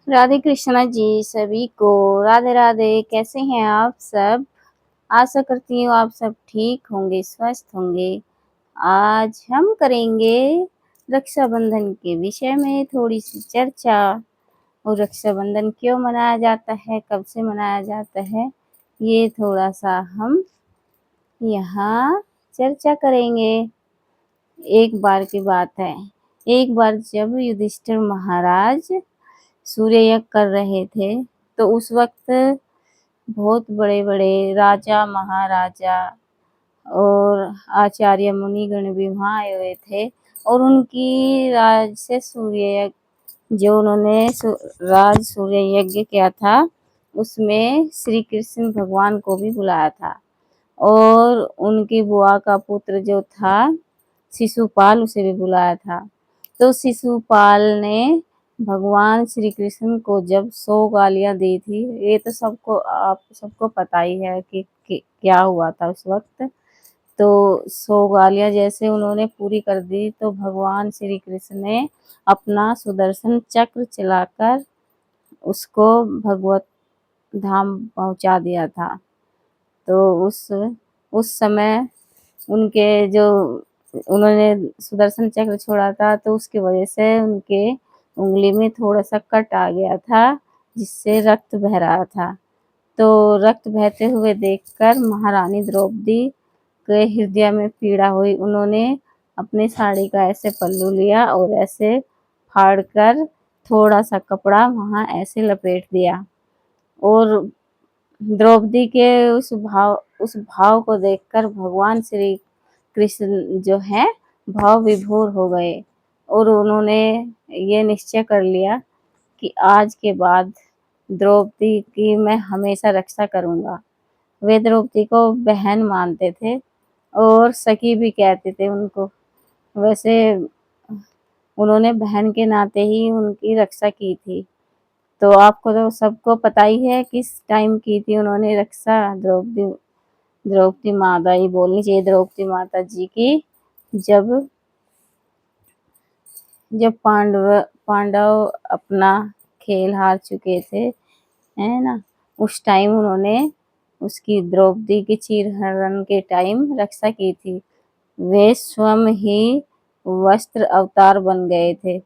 राधे कृष्णा जी सभी को। राधे राधे। कैसे हैं आप सब? आशा करती हूँ आप सब ठीक होंगे, स्वस्थ होंगे। आज हम करेंगे रक्षाबंधन के विषय में थोड़ी सी चर्चा। और रक्षाबंधन क्यों मनाया जाता है, कब से मनाया जाता है, ये थोड़ा सा हम यहाँ चर्चा करेंगे। एक बार की बात है, एक बार जब युधिष्ठिर महाराज सूर्य यज्ञ कर रहे थे, तो उस वक्त बहुत बड़े-बड़े राजा, महाराजा और आचार्य मुनिगण भी वहाँ आए हुए थे। और उनकी राज से सूर्य यज्ञ जो उन्होंने राज सूर्य यज्ञ किया था, उसमें श्री कृष्ण भगवान को भी बुलाया था। और उनकी बुआ का पुत्र जो था शिशुपाल, उसे भी बुलाया था। तो शिशुपाल ने भगवान श्री कृष्ण को जब 100 गालियाँ दी थी, ये तो सबको आप सबको पता ही है कि क्या हुआ था उस वक्त। तो 100 गालियाँ जैसे उन्होंने पूरी कर दी, तो भगवान श्री कृष्ण ने अपना सुदर्शन चक्र चलाकर उसको भगवत धाम पहुंचा दिया था। तो उस समय उनके जो उन्होंने सुदर्शन चक्र छोड़ा था, तो उसकी वजह से उनके उंगली में थोड़ा सा कट आ गया था, जिससे रक्त बह रहा था। तो रक्त बहते हुए देखकर महारानी द्रौपदी के हृदय में पीड़ा हुई। उन्होंने अपनी साड़ी का ऐसे पल्लू लिया और ऐसे फाड़कर थोड़ा सा कपड़ा वहाँ ऐसे लपेट दिया। और द्रौपदी के उस भाव को देखकर भगवान श्री कृष्ण जो है भाव विभोर हो गए। और उन्होंने ये निश्चय कर लिया कि आज के बाद द्रौपदी की मैं हमेशा रक्षा करूंगा। वे द्रौपदी को बहन मानते थे और सखी भी कहते थे उनको। वैसे उन्होंने बहन के नाते ही उनकी रक्षा की थी। तो आपको तो सबको पता ही है किस टाइम की थी उन्होंने रक्षा। द्रौपदी द्रौपदी माता ही बोलनी चाहिए, द्रौपदी माता जी की। जब जब पांडव अपना खेल हार चुके थे, है ना, उस टाइम उन्होंने उसकी द्रौपदी की चीरहरण के टाइम रक्षा की थी। वे स्वयं ही वस्त्र अवतार बन गए थे,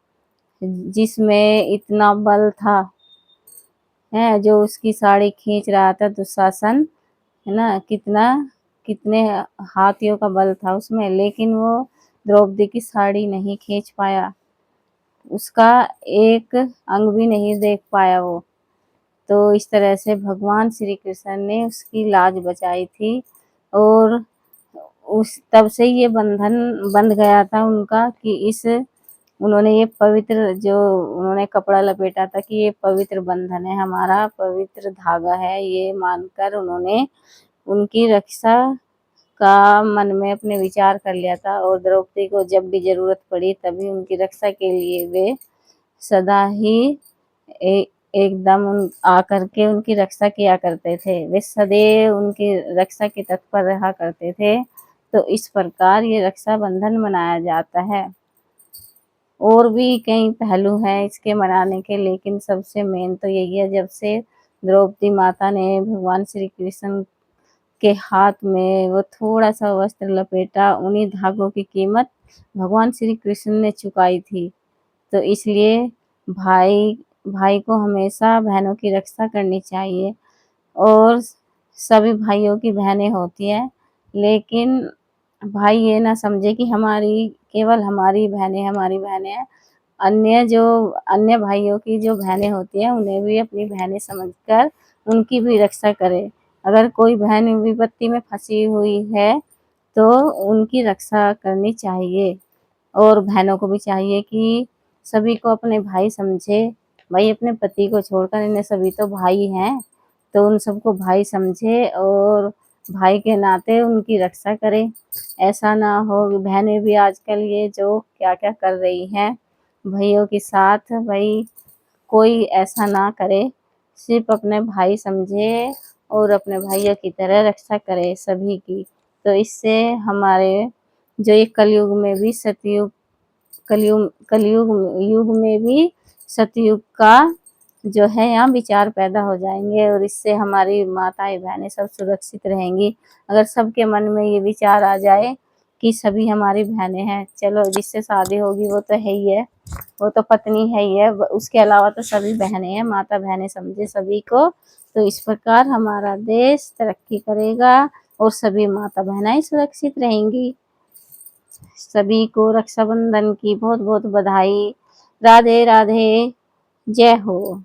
जिसमें इतना बल था, है जो उसकी साड़ी खींच रहा था दुशासन, है ना, कितने हाथियों का बल था उसमें, लेकिन वो द्रौपदी की साड़ी नहीं खींच पाया, उसका एक अंग भी नहीं देख पाया वो। तो इस तरह से भगवान श्री कृष्ण ने उसकी लाज बचाई थी। और उस तब से ये बंधन बंध गया था उनका कि इस उन्होंने ये पवित्र जो उन्होंने कपड़ा लपेटा था कि ये पवित्र बंधन है, हमारा पवित्र धागा है, ये मानकर उन्होंने उनकी रक्षा का मन में अपने विचार कर लिया था। और द्रौपदी को जब भी जरूरत पड़ी तभी उनकी रक्षा के लिए वे सदा ही ए, एकदम आकर के उनकी रक्षा किया करते थे। वे सदैव उनकी रक्षा के तत्पर रहा करते थे। तो इस प्रकार ये रक्षाबंधन मनाया जाता है। और भी कई पहलू हैं इसके मनाने के, लेकिन सबसे मेन तो यही है, जब से द्रौपदी माता ने भगवान श्री कृष्ण के हाथ में वो थोड़ा सा वस्त्र लपेटा, उन्हीं धागों की कीमत भगवान श्री कृष्ण ने चुकाई थी। तो इसलिए भाई भाई को हमेशा बहनों की रक्षा करनी चाहिए। और सभी भाइयों की बहनें होती हैं, लेकिन भाई ये ना समझे कि हमारी केवल हमारी बहनें हैं। अन्य भाइयों की जो बहनें होती हैं, उन्हें भी अपनी बहनें समझकर उनकी भी रक्षा करे। अगर कोई बहन विपत्ति में फंसी हुई है, तो उनकी रक्षा करनी चाहिए। और बहनों को भी चाहिए कि सभी को अपने भाई समझे। भाई अपने पति को छोड़कर इन्हें सभी तो भाई हैं, तो उन सबको भाई समझे और भाई के नाते उनकी रक्षा करे। ऐसा ना हो, बहनें भी आजकल ये जो क्या-क्या कर रही हैं भइयों के साथ, भाई कोई ऐसा ना करे, सिर्फ अपने भाई समझे और अपने भाइयों की तरह रक्षा करे सभी की। तो इससे हमारे जो ये कलयुग में भी सतयुग कलयुग कलयुग युग में भी सतयुग का जो है यहाँ विचार पैदा हो जाएंगे और इससे हमारी माताएं बहनें सब सुरक्षित रहेंगी। अगर सबके मन में ये विचार आ जाए कि सभी हमारी बहनें हैं, चलो जिससे शादी होगी वो तो है ही है, वो तो पत्नी है ही है, उसके अलावा तो सभी बहनें हैं, माता बहनें समझे सभी को। तो इस प्रकार हमारा देश तरक्की करेगा और सभी माता बहनें सुरक्षित रहेंगी। सभी को रक्षाबंधन की बहुत बहुत बधाई। राधे राधे। जय हो।